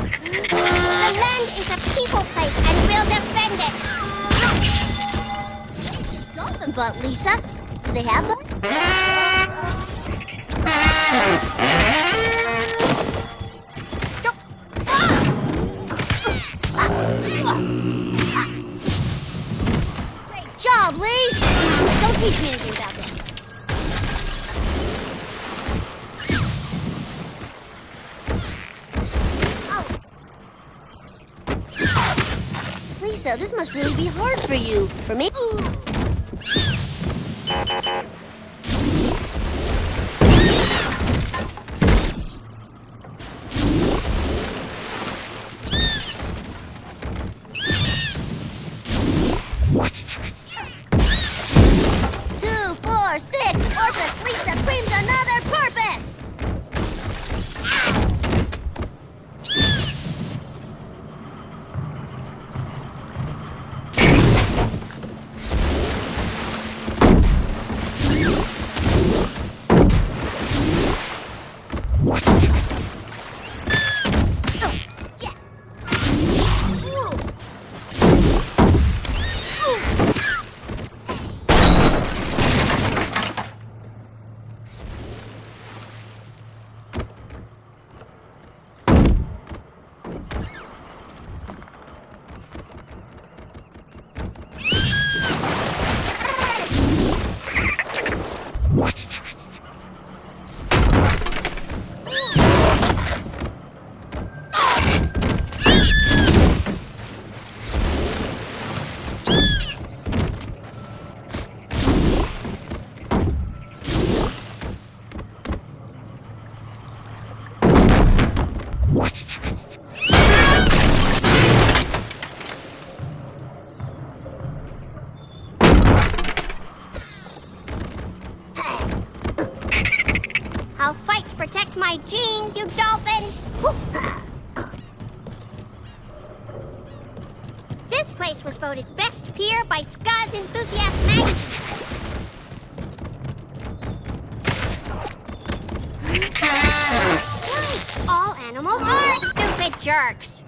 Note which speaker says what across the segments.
Speaker 1: The land is a people place and we'll defend it. Dolphin butt, Lisa. Do they have one? Great job, Lise. Don't teach me anything about this. Lisa, this must really be hard for you. For me? Lisa screams another purpose! I'll fight to protect my genes, you dolphins! This place was voted Best Pier by Ska's Enthusiast magazine. All animals are stupid jerks.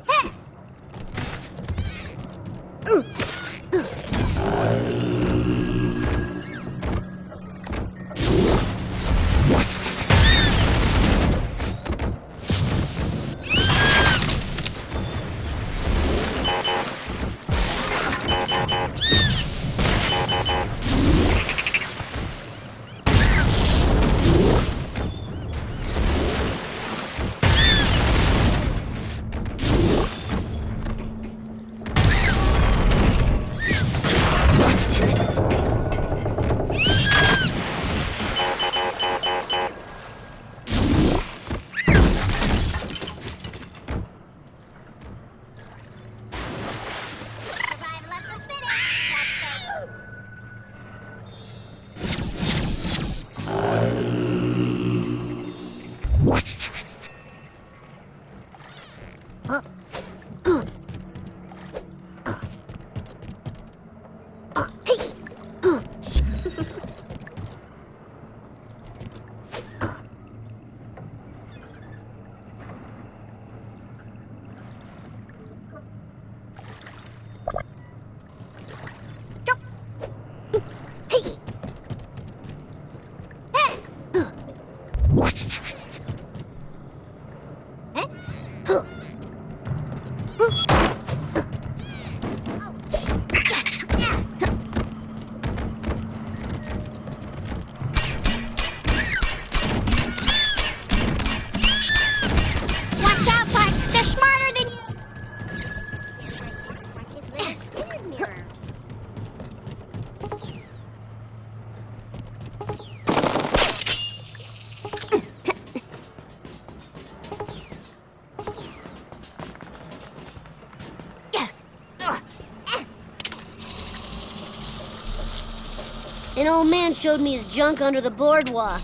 Speaker 1: An old man showed me his junk under the boardwalk.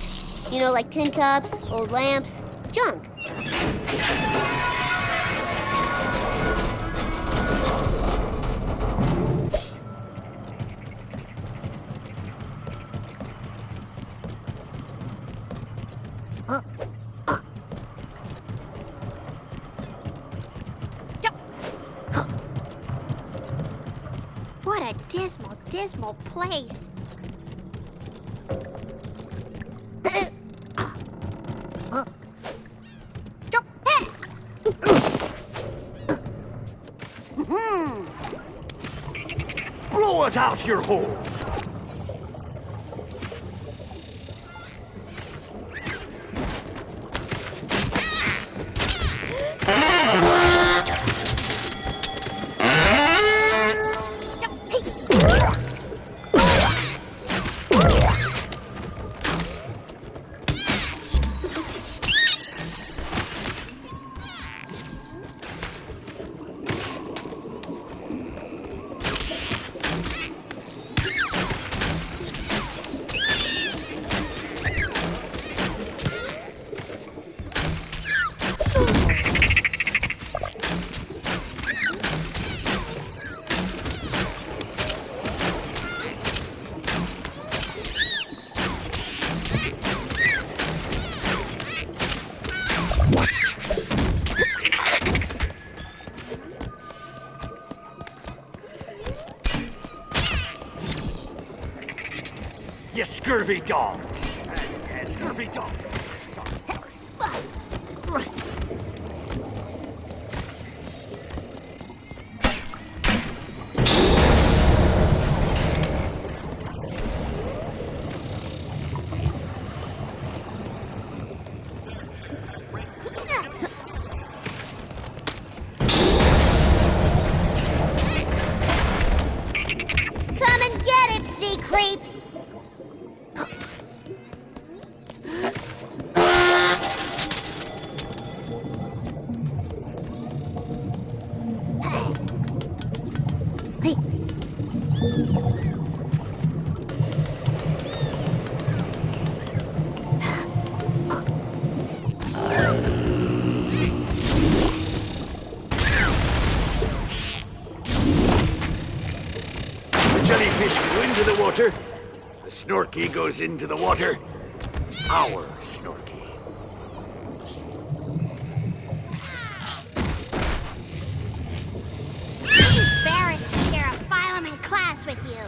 Speaker 1: You know, like tin cups, old lamps, junk.
Speaker 2: dismal, dismal place.
Speaker 3: Blow it out your hole! You scurvy dogs! Scurvy dog! Sorry.
Speaker 1: Come and get it, sea creeps!
Speaker 3: The jellyfish go into the water. The snorky goes into the water. Our snorky.
Speaker 2: I'm embarrassed to share a phylum in class with you.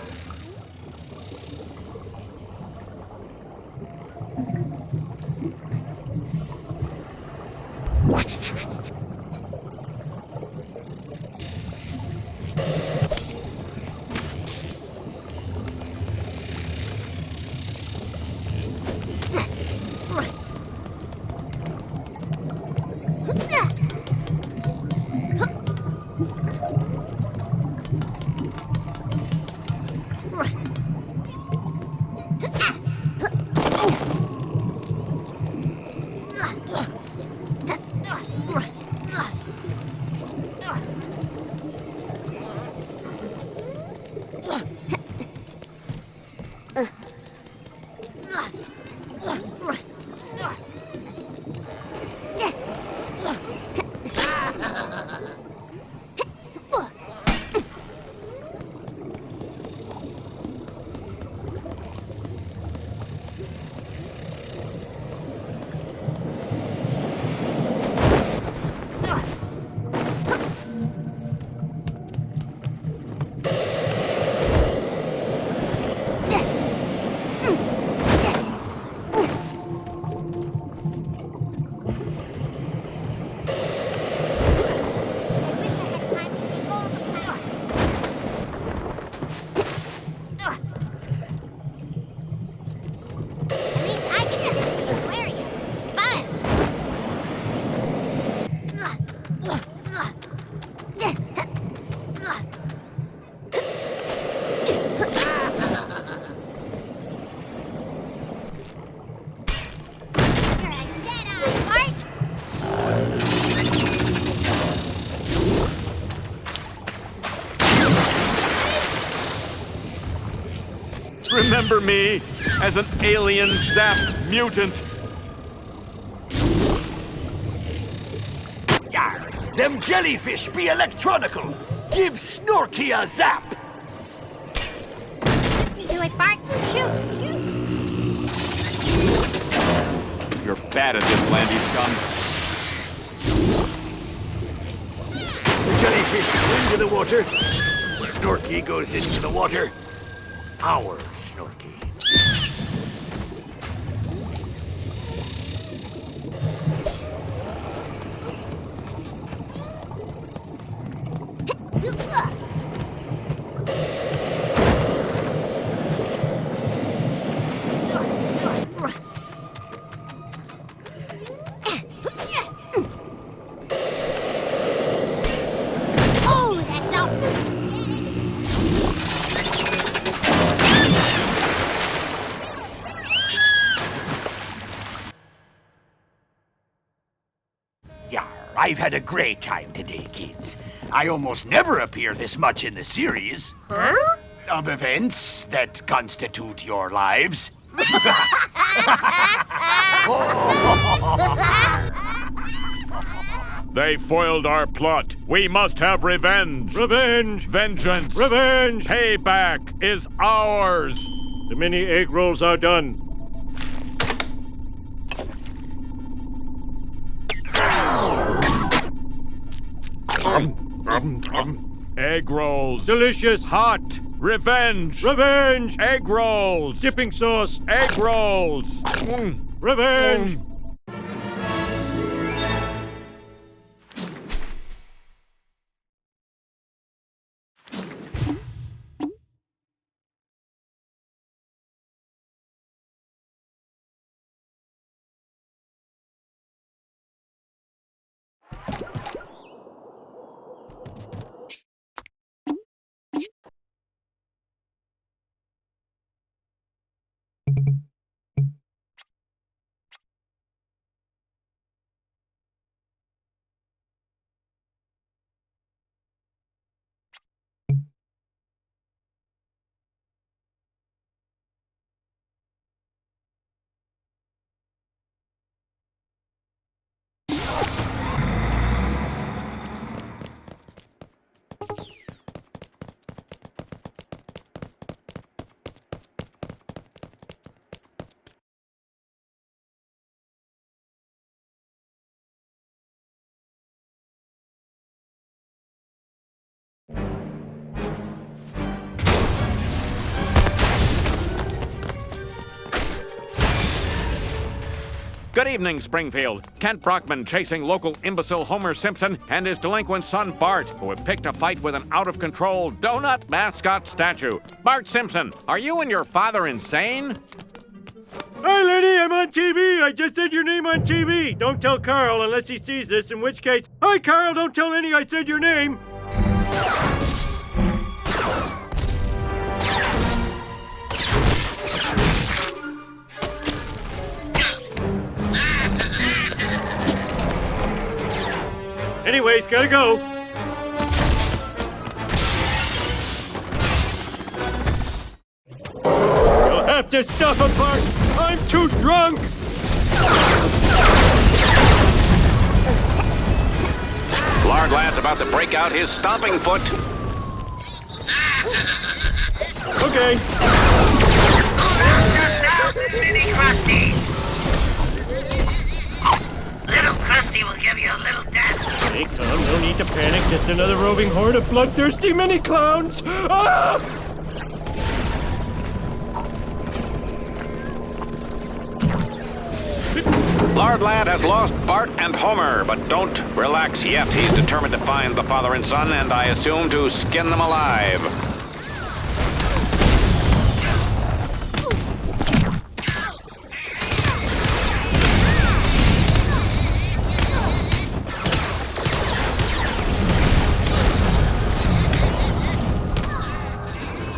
Speaker 4: Remember me as an alien zapped mutant.
Speaker 3: Yar, them jellyfish be electronical. Give Snorky a zap.
Speaker 2: Do it, Bart. Shoot, shoot.
Speaker 4: You're bad at this, Landy scum.
Speaker 3: The jellyfish go into the water. Snorky goes into the water. Our Snorky.
Speaker 2: Oh, that's all.
Speaker 3: Yeah, I've had a great time today, kids. I almost never appear this much in the series.
Speaker 1: Huh?
Speaker 3: Of events that constitute your lives.
Speaker 4: They foiled our plot. We must have revenge.
Speaker 5: Revenge!
Speaker 4: Vengeance.
Speaker 5: Revenge!
Speaker 4: Payback is ours.
Speaker 5: The mini egg rolls are done.
Speaker 4: Egg rolls.
Speaker 5: Delicious!
Speaker 4: Hot. Revenge.
Speaker 5: Revenge!
Speaker 4: Egg rolls.
Speaker 5: Dipping sauce!
Speaker 4: Egg rolls.
Speaker 5: Revenge!
Speaker 4: Good evening, Springfield. Kent Brockman chasing local imbecile Homer Simpson and his delinquent son Bart, who have picked a fight with an out-of-control donut mascot statue. Bart Simpson, are you and your father insane?
Speaker 5: Hi, lady, I'm on TV. I just said your name on TV. Don't tell Carl unless he sees this, in which case, hi, Carl, don't tell any I said your name. Anyways, gotta go. You'll have to stop him, Bart. I'm too drunk.
Speaker 6: Lard Lad's about to break out his stomping foot.
Speaker 5: Okay.
Speaker 7: Mini Krusty. Little Krusty will give you a little dance.
Speaker 5: Hey, calm, no need to panic. Just another roving horde of bloodthirsty mini clowns. Ah!
Speaker 6: Lard Lad has lost Bart and Homer, but don't relax yet. He's determined to find the father and son, and I assume to skin them alive.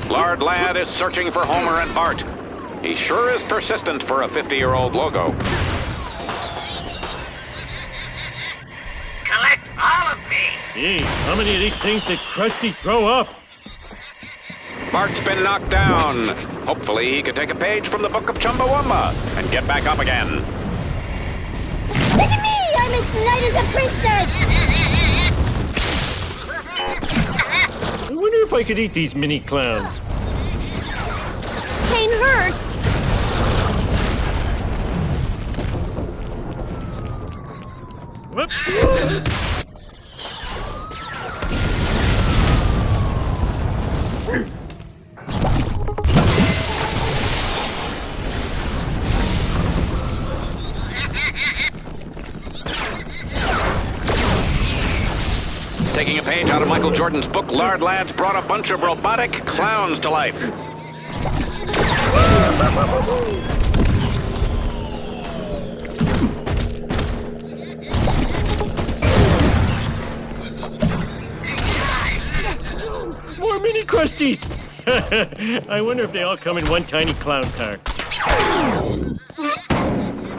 Speaker 6: Lard Lad is searching for Homer and Bart. He sure is persistent for a 50-year-old logo.
Speaker 7: Collect all of me.
Speaker 5: Hey, how many of these things did Krusty throw up?
Speaker 6: Bart's been knocked down. Hopefully he can take a page from the Book of Chumbawamba and get back up again.
Speaker 2: Look at me! I'm as light as a princess!
Speaker 5: I wonder if I could eat these mini clowns.
Speaker 1: Pain hurts.
Speaker 5: Whoop.
Speaker 6: Taking a page out of Michael Jordan's book, Lard Lads brought a bunch of robotic clowns to life.
Speaker 5: More mini Krusties! I wonder if they all come in one tiny clown car.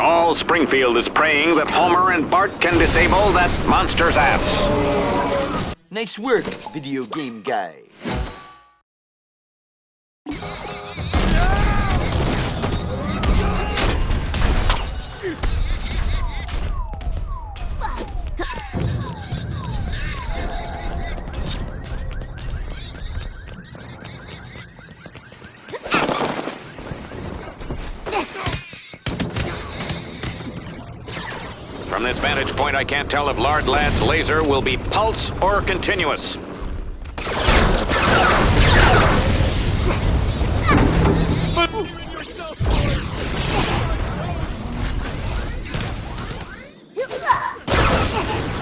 Speaker 6: All Springfield is praying that Homer and Bart can disable that monster's ass.
Speaker 8: Nice work, video game guy.
Speaker 6: From this vantage point, I can't tell if Lard Lad's laser will be pulse or continuous.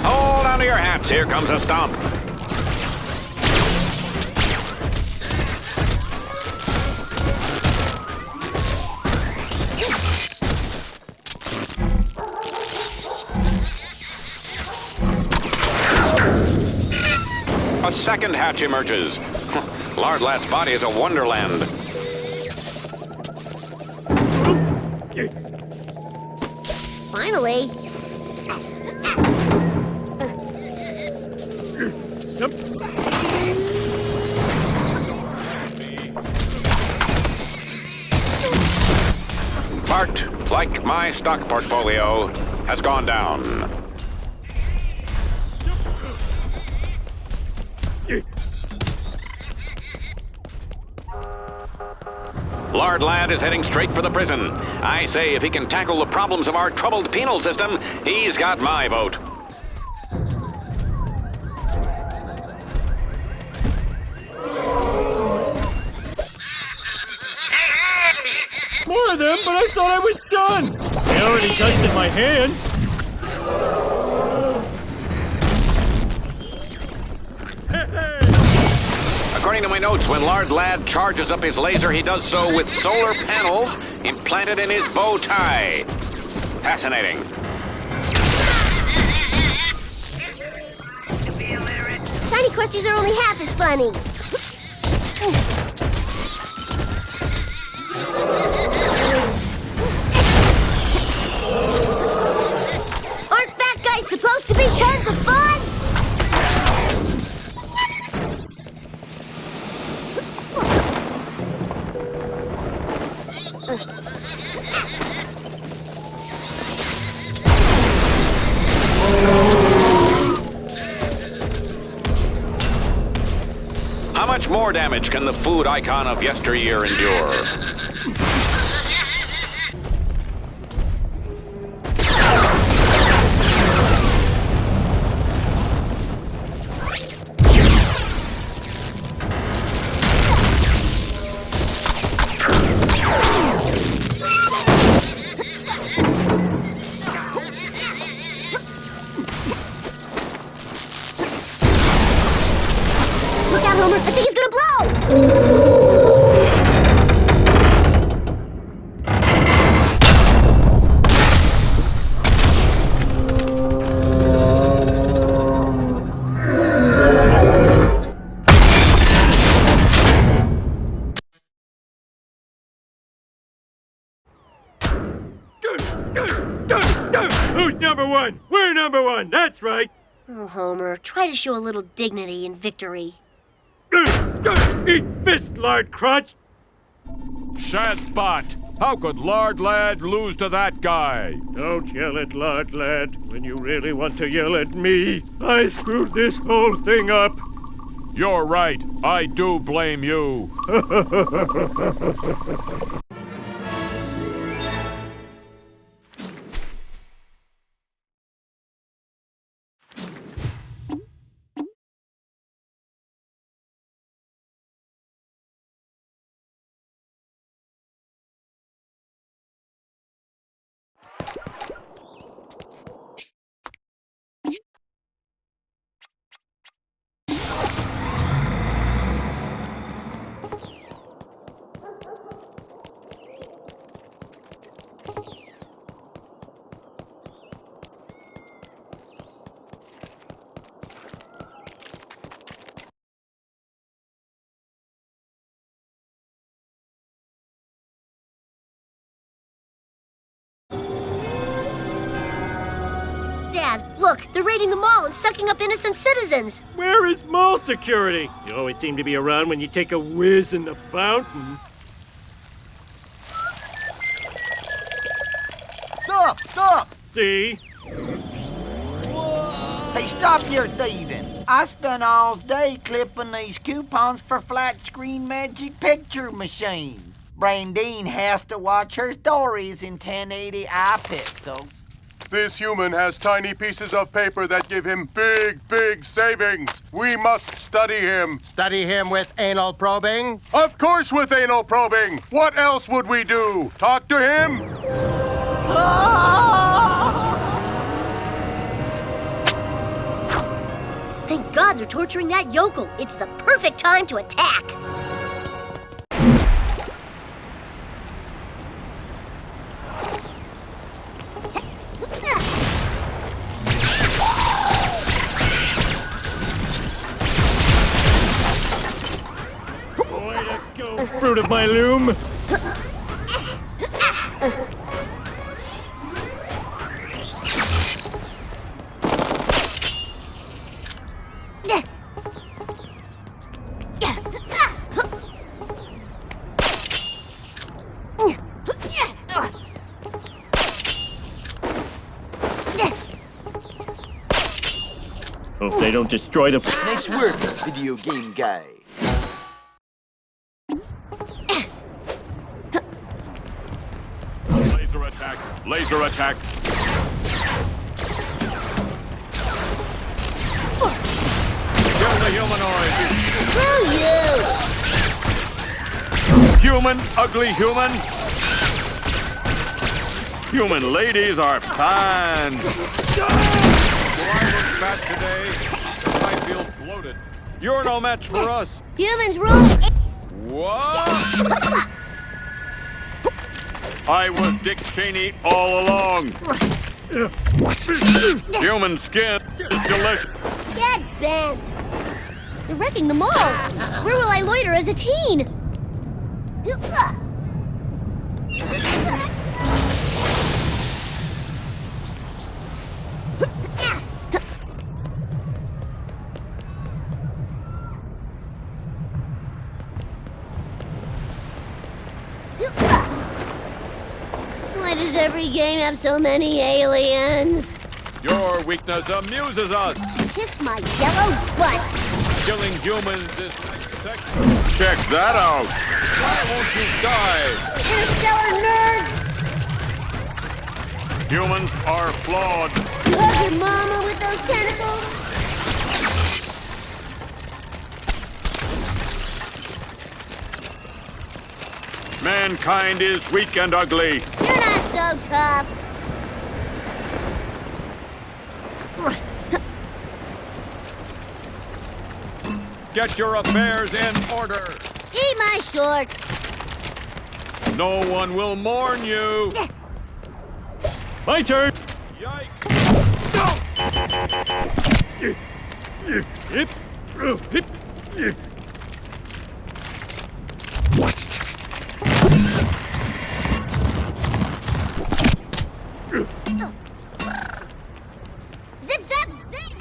Speaker 6: Hold on to your hats, here comes a stomp. A second hatch emerges. Lard Lad's body is a wonderland.
Speaker 1: Finally.
Speaker 6: Bart, like my stock portfolio, has gone down. Lard Lad is heading straight for the prison. I say if he can tackle the problems of our troubled penal system, he's got my vote.
Speaker 5: More of them, but I thought I was done. They already dusted my hands.
Speaker 6: According to my notes, when Lard Lad charges up his laser, he does so with solar panels implanted in his bow tie. Fascinating.
Speaker 1: Tiny Krusties are only half as funny. Aren't fat guys supposed to be tons of fun?
Speaker 6: How much more damage can the food icon of yesteryear endure?
Speaker 1: Look out, Homer. I think he's gonna blow!
Speaker 5: Who's number one? We're number one. That's right.
Speaker 1: Oh, Homer, try to show a little dignity in victory.
Speaker 5: Eat fist, Lard Crotch.
Speaker 4: Shazbot! How could Lard Lad lose to that guy?
Speaker 5: Don't yell at Lard Lad when you really want to yell at me. I screwed this whole thing up.
Speaker 4: You're right. I do blame you.
Speaker 2: Look, they're raiding the mall and sucking up innocent citizens.
Speaker 5: Where is mall security? You always seem to be around when you take a whiz in the fountain.
Speaker 8: Stop! Stop!
Speaker 5: See?
Speaker 8: Hey, stop your thieving. I spent all day clipping these coupons for flat screen magic picture machines. Brandine has to watch her stories in 1080 pixels.
Speaker 9: This human has tiny pieces of paper that give him big, big savings. We must study him.
Speaker 10: Study him with anal probing?
Speaker 9: Of course with anal probing. What else would we do? Talk to him?
Speaker 2: Thank God they're torturing that yokel. It's the perfect time to attack.
Speaker 5: Way to go, fruit of my loom. Hope they don't destroy the...
Speaker 8: Nice work, video game guy.
Speaker 4: Laser attack! Laser attack! Kill the humanoid!
Speaker 1: Screw you!
Speaker 4: Human, ugly human! Human ladies are fine! Do I look fat today? I feel bloated. You're no match for us!
Speaker 1: Humans rule!
Speaker 4: What? I was Dick Cheney all along. Human skin is delicious.
Speaker 1: Get bent! They're wrecking the mall! Where will I loiter as a teen? Why does every game have so many aliens?
Speaker 4: Your weakness amuses us.
Speaker 1: Kiss my yellow butt!
Speaker 4: Killing humans is like sex. Check that out. Why won't you die?
Speaker 1: Interstellar nerds!
Speaker 4: Humans are flawed.
Speaker 1: Hug your mama with those tentacles!
Speaker 4: Mankind is weak and ugly.
Speaker 1: You're not so tough!
Speaker 4: Get your affairs in order.
Speaker 1: Eat my shorts!
Speaker 4: No one will mourn you.
Speaker 5: My turn!
Speaker 4: Yikes.
Speaker 1: Zip, zap, zing!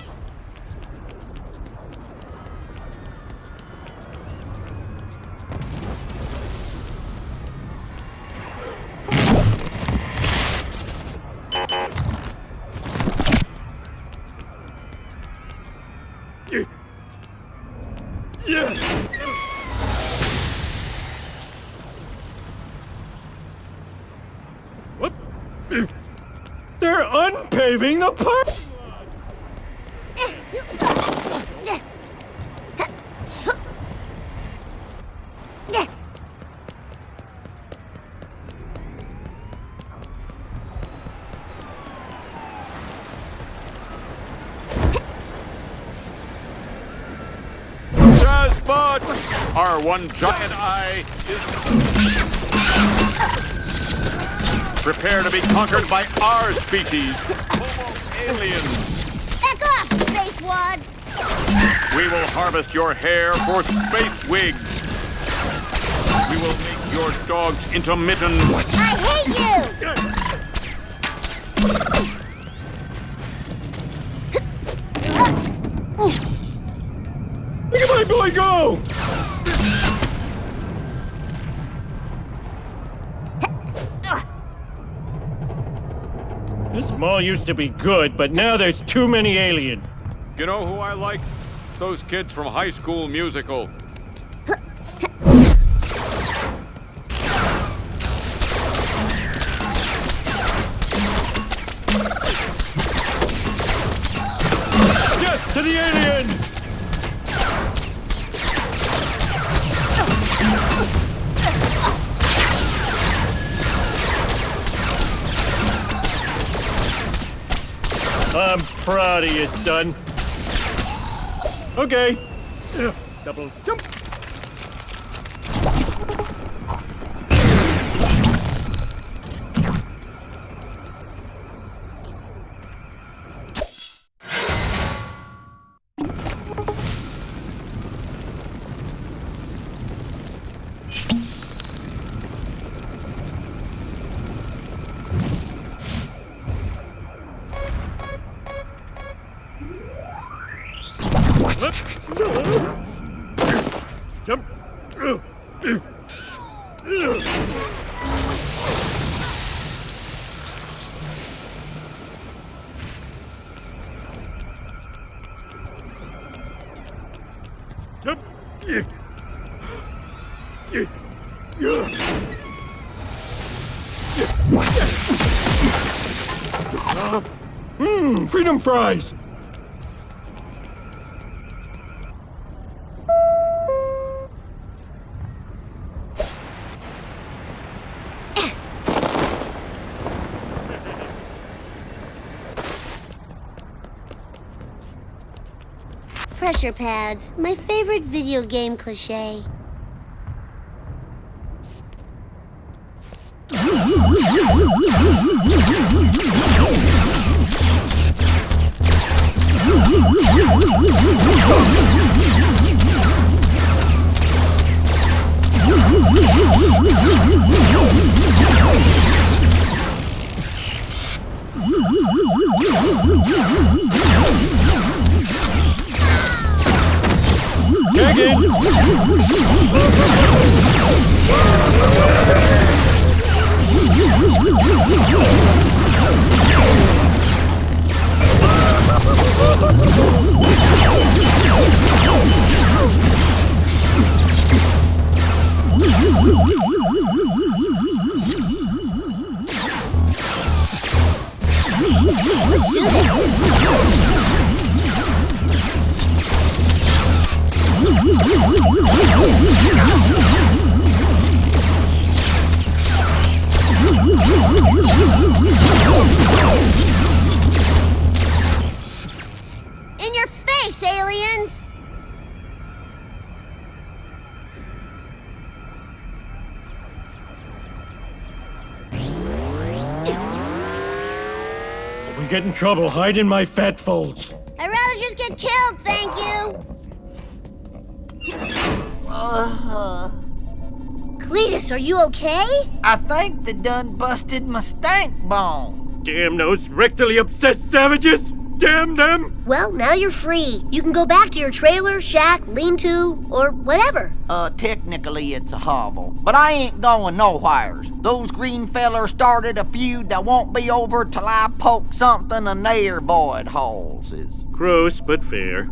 Speaker 5: What? They're unpaving the park!
Speaker 4: But our one giant eye is... Prepare to be conquered by our species, Homo aliens.
Speaker 1: Back off, space wads!
Speaker 4: We will harvest your hair for space wigs. We will make your dogs into mittens.
Speaker 1: I hate you!
Speaker 5: will I go? This mall used to be good, but now there's too many aliens.
Speaker 4: You know who I like? Those kids from High School Musical.
Speaker 5: Yes, to the alien! I'm proud of you, son. Okay. Double jump. Jump. Freedom fries.
Speaker 1: Pressure pads, my favorite video game cliche. In your face, aliens!
Speaker 5: If we get in trouble, hide in my fat folds.
Speaker 1: I'd rather just get killed, thank you! Cletus, are you okay?
Speaker 8: I think they done busted my stank bone.
Speaker 5: Damn those rectally obsessed savages! Damn them!
Speaker 1: Well, now you're free. You can go back to your trailer, shack, lean-to, or whatever.
Speaker 8: Technically it's a hovel, but I ain't going nowheres. Those green fellers started a feud that won't be over till I poke something in their void holes.
Speaker 5: Gross, but fair.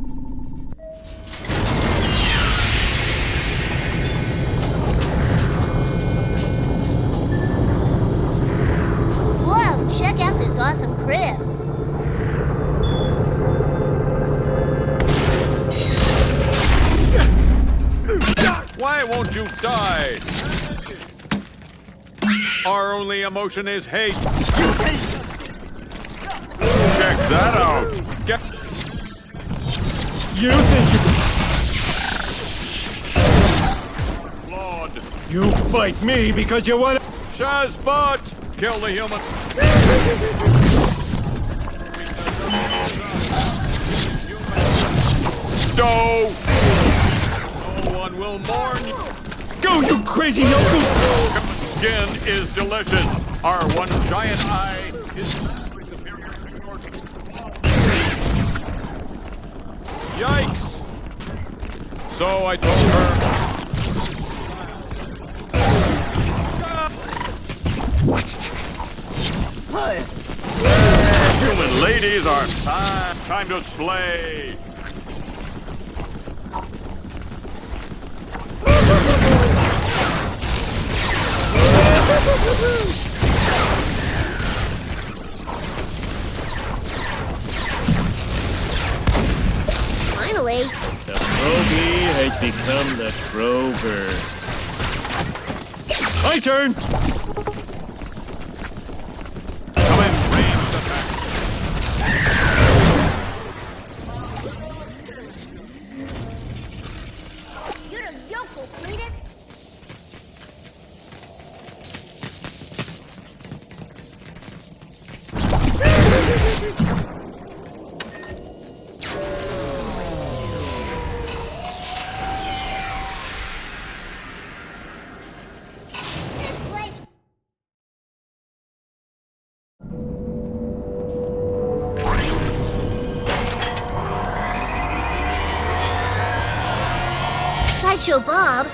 Speaker 1: Whoa, check out this awesome crib.
Speaker 4: Why won't you die? Our only emotion is hate. Check that out.
Speaker 5: You think
Speaker 4: Lord.
Speaker 5: you fight me because you want to...
Speaker 4: Shazbot! Kill the human. Stow! No one will mourn you.
Speaker 5: Go, you crazy knuckle!
Speaker 4: Skin is delicious. Our one giant eye is vastly superior to yours. Yikes! So I told her. Human ladies are time to slay.
Speaker 1: Finally.
Speaker 5: The Krogi has become the Kroger. My turn!
Speaker 4: Come in, ranged attack.
Speaker 2: You're a yokel, Cletus. This place.
Speaker 1: Sideshow Bob.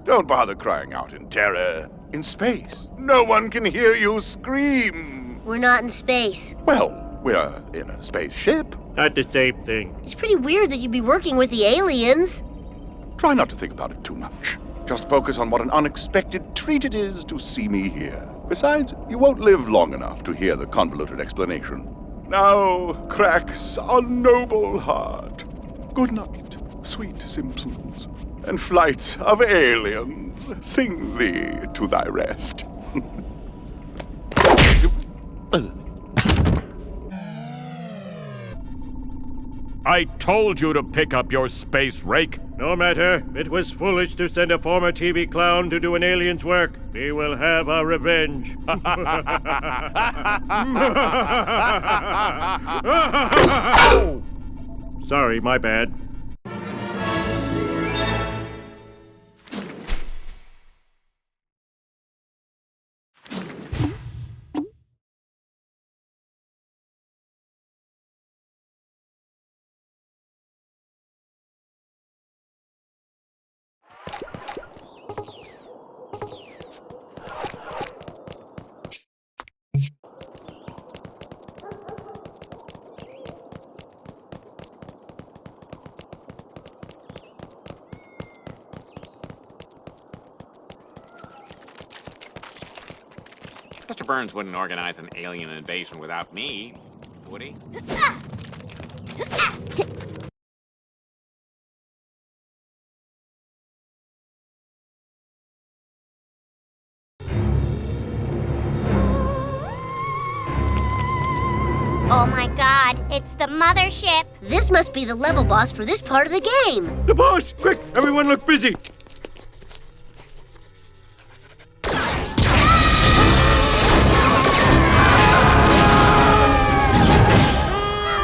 Speaker 3: Don't bother crying out in terror. In space, no one can hear you scream.
Speaker 1: We're not in space.
Speaker 3: Well, we're in a spaceship.
Speaker 5: Not the same thing.
Speaker 1: It's pretty weird that you'd be working with the aliens.
Speaker 3: Try not to think about it too much. Just focus on what an unexpected treat it is to see me here. Besides, you won't live long enough to hear the convoluted explanation. Now, cracks our noble heart. Good night, sweet Simpsons, and flights of aliens. Sing thee to thy rest.
Speaker 4: I told you to pick up your space rake.
Speaker 5: No matter. It was foolish to send a former TV clown to do an alien's work. We will have our revenge. Sorry, my bad.
Speaker 4: Mr. Burns wouldn't organize an alien invasion without me, would he?
Speaker 2: Oh my god, it's the mothership.
Speaker 1: This must be the level boss for this part of the game.
Speaker 5: The boss! Quick, everyone look busy.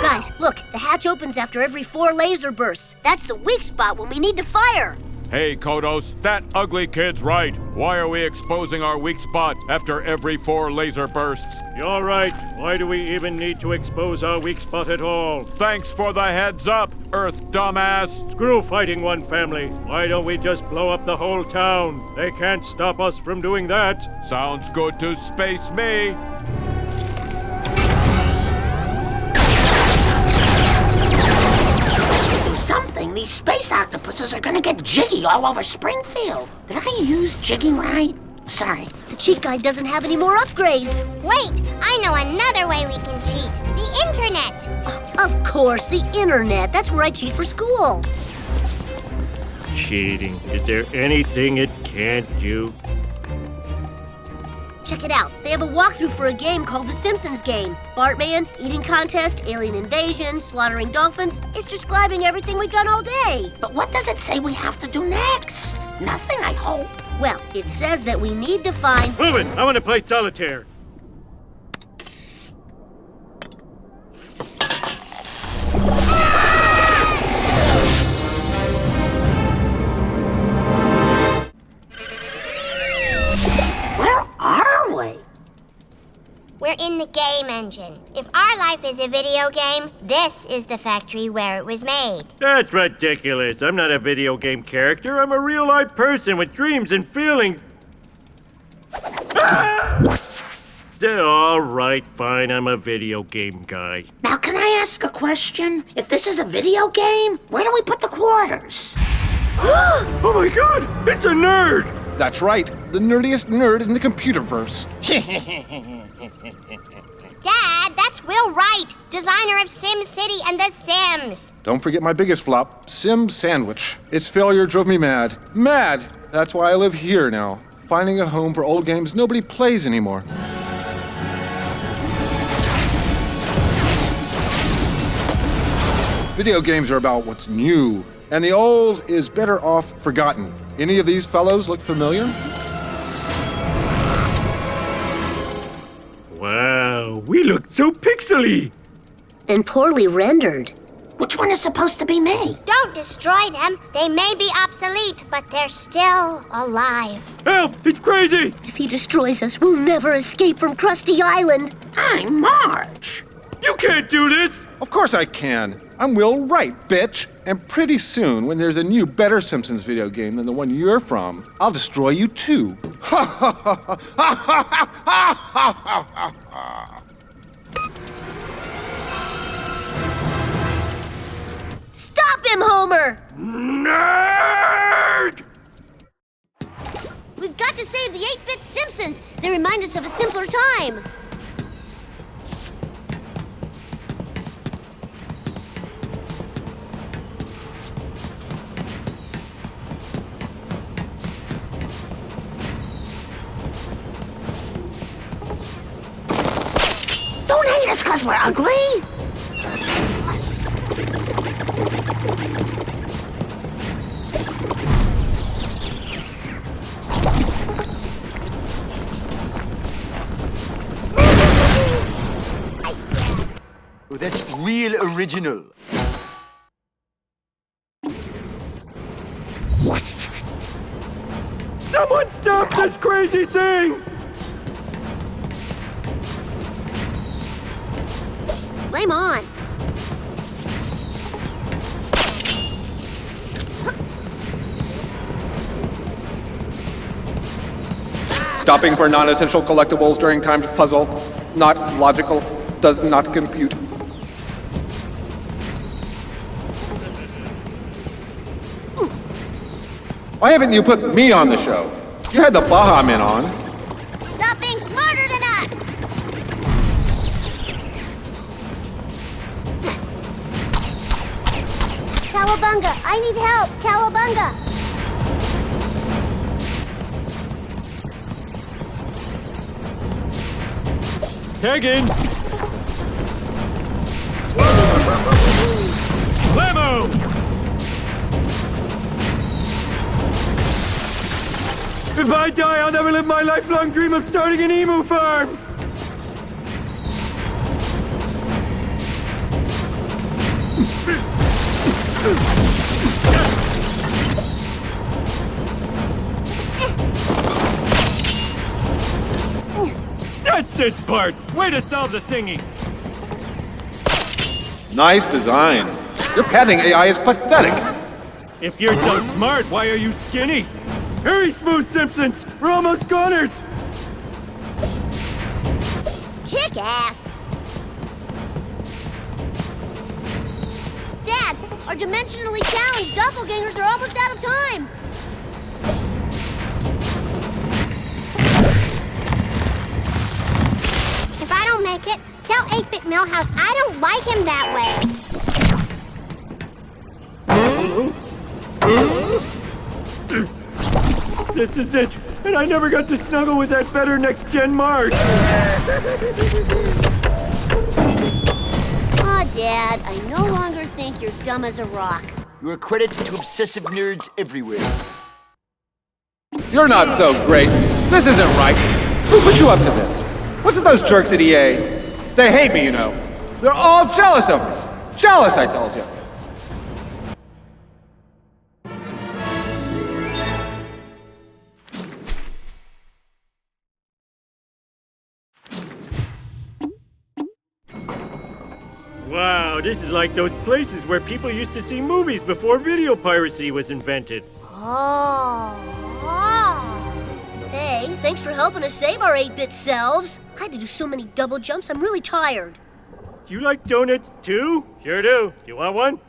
Speaker 1: Guys, look, the hatch opens after every 4 laser bursts. That's the weak spot when we need to fire.
Speaker 4: Hey, Kodos, that ugly kid's right. Why are we exposing our weak spot after every 4 laser bursts?
Speaker 5: You're right. Why do we even need to expose our weak spot at all?
Speaker 4: Thanks for the heads up, Earth dumbass.
Speaker 5: Screw fighting one family. Why don't we just blow up the whole town? They can't stop us from doing that.
Speaker 4: Sounds good to space me.
Speaker 11: Do something. These space octopuses are gonna get jiggy all over Springfield. Did I use jigging right? Sorry.
Speaker 1: The cheat guide doesn't have any more upgrades.
Speaker 2: Wait, I know another way we can cheat. The internet.
Speaker 1: Of course, the internet. That's where I cheat for school.
Speaker 5: Cheating. Is there anything it can't do?
Speaker 1: Check it out. They have a walkthrough for a game called the Simpsons game. Bartman, eating contest, alien invasion, slaughtering dolphins. It's describing everything we've done all day.
Speaker 11: But what does it say we have to do next? Nothing, I hope.
Speaker 1: Well, it says that we need to find...
Speaker 5: Move it! I want to play solitaire.
Speaker 11: Where are we?
Speaker 2: We're in the game. game engine. If our life is a video game, this is the factory where it was made.
Speaker 5: That's ridiculous. I'm not a video game character. I'm a real-life person with dreams and feelings. Ah! All right, fine. I'm a video game guy.
Speaker 11: Now, can I ask a question? If this is a video game, where do we put the quarters?
Speaker 5: Oh my God! It's a nerd!
Speaker 12: That's right, the nerdiest nerd in the computerverse.
Speaker 2: Dad, that's Will Wright, designer of Sim City and The Sims.
Speaker 12: Don't forget my biggest flop, Sim Sandwich. Its failure drove me mad. Mad! That's why I live here now, finding a home for old games nobody plays anymore. Video games are about what's new, and the old is better off forgotten. Any of these fellows look familiar?
Speaker 5: Wow, we look so pixely!
Speaker 1: And poorly rendered.
Speaker 11: Which one is supposed to be me?
Speaker 2: Don't destroy them. They may be obsolete, but they're still alive.
Speaker 5: Help! It's crazy!
Speaker 1: If he destroys us, we'll never escape from Krusty Island.
Speaker 11: I'm Marge.
Speaker 5: You can't do this!
Speaker 12: Of course I can. I'm Will Wright, bitch. And pretty soon, when there's a new, better Simpsons video game than the one you're from, I'll destroy you too. Ha ha ha ha ha ha ha ha ha.
Speaker 1: Stop him, Homer!
Speaker 5: Nerd!
Speaker 1: We've got to save the 8-bit Simpsons. They remind us of a simpler time.
Speaker 11: Don't hate us because we're ugly.
Speaker 8: Oh, that's real original.
Speaker 5: Someone stop this crazy thing!
Speaker 1: Flame on.
Speaker 12: Stopping for non-essential collectibles during timed puzzle. Not logical. Does not compute. Why haven't you put me on the show? You had the Baja Men on.
Speaker 2: Stop being smarter than us! Cowabunga! I need help! Cowabunga!
Speaker 5: Tagging! Blammo! If I die, I'll never live my lifelong dream of starting an emu farm! That's it, Bart! Way to solve the thingy!
Speaker 12: Nice design. Your padding AI is pathetic.
Speaker 5: If you're so smart, why are you skinny? Hurry, Smooth Simpson! We're almost goners!
Speaker 1: Kick ass. Dad, our dimensionally challenged doppelgangers are almost out of time.
Speaker 2: If I don't make it, tell 8-Bit Millhouse I don't like him that way.
Speaker 5: This is it! And I never got to snuggle with that better next-gen Marge!
Speaker 1: Aw, Dad, I no longer think you're dumb as a rock.
Speaker 8: You're a credit to obsessive nerds everywhere.
Speaker 12: You're not so great. This isn't right. Who put you up to this? Was it those jerks at EA? They hate me, you know. They're all jealous of me. Jealous, I tells you.
Speaker 5: this is like those places where people used to see movies before video piracy was invented.
Speaker 2: Oh.
Speaker 1: Hey, thanks for helping us save our 8-bit selves. I had to do so many double jumps, I'm really tired.
Speaker 5: Do you like donuts too? Sure do. You want one?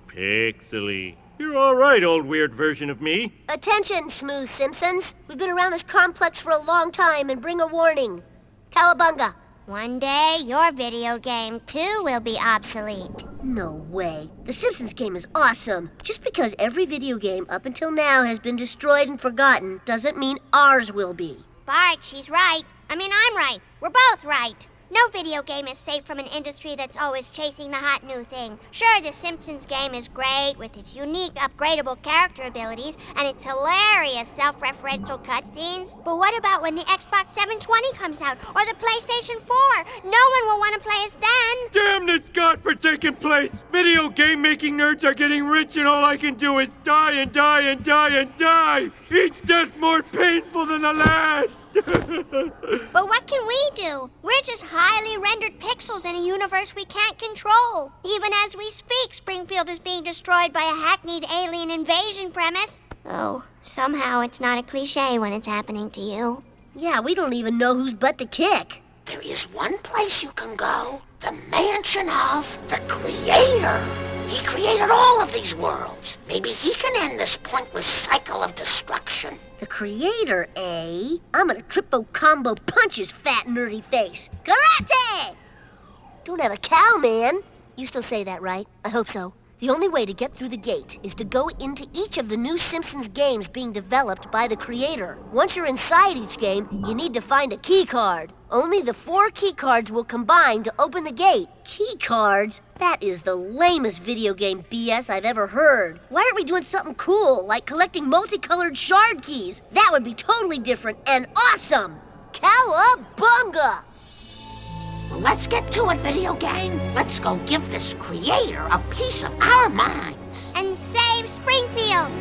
Speaker 5: Pixely. You're all right, old weird version of me.
Speaker 1: Attention, Smooth Simpsons. We've been around this complex for a long time and bring a warning. Cowabunga.
Speaker 2: One day, your video game, too, will be obsolete.
Speaker 1: No way. The Simpsons game is awesome. Just because every video game up until now has been destroyed and forgotten doesn't mean ours will be.
Speaker 2: Bart, she's right. I'm right. We're both right. No video game is safe from an industry that's always chasing the hot new thing. Sure, the Simpsons game is great with its unique upgradable character abilities and its hilarious self-referential cutscenes. But what about when the Xbox 720 comes out or the PlayStation 4? No one will want to play us then.
Speaker 5: Damn this godforsaken place! Video game making nerds are getting rich and all I can do is die and die and die and die! Each death more painful than the last!
Speaker 2: But what can we do? We're just highly rendered pixels in a universe we can't control. Even as we speak, Springfield is being destroyed by a hackneyed alien invasion premise. Oh, somehow it's not a cliche when it's happening to you.
Speaker 1: Yeah, we don't even know whose butt to kick.
Speaker 11: There is one place you can go. The mansion of the Creator. He created all of these worlds. Maybe he can end this pointless cycle of destruction.
Speaker 1: The Creator, eh? I'm gonna triple-combo punch his fat, nerdy face. Karate! Don't have a cow, man. You still say that, right? I hope so. The only way to get through the gate is to go into each of the new Simpsons games being developed by the Creator. Once you're inside each game, you need to find a key card. Only the 4 key cards will combine to open the gate. Key cards? That is the lamest video game BS I've ever heard. Why aren't we doing something cool, like collecting multicolored shard keys? That would be totally different and awesome! Cowabunga!
Speaker 11: Well, let's get to it, video game. Let's go give this Creator a piece of our minds.
Speaker 2: And save Springfield!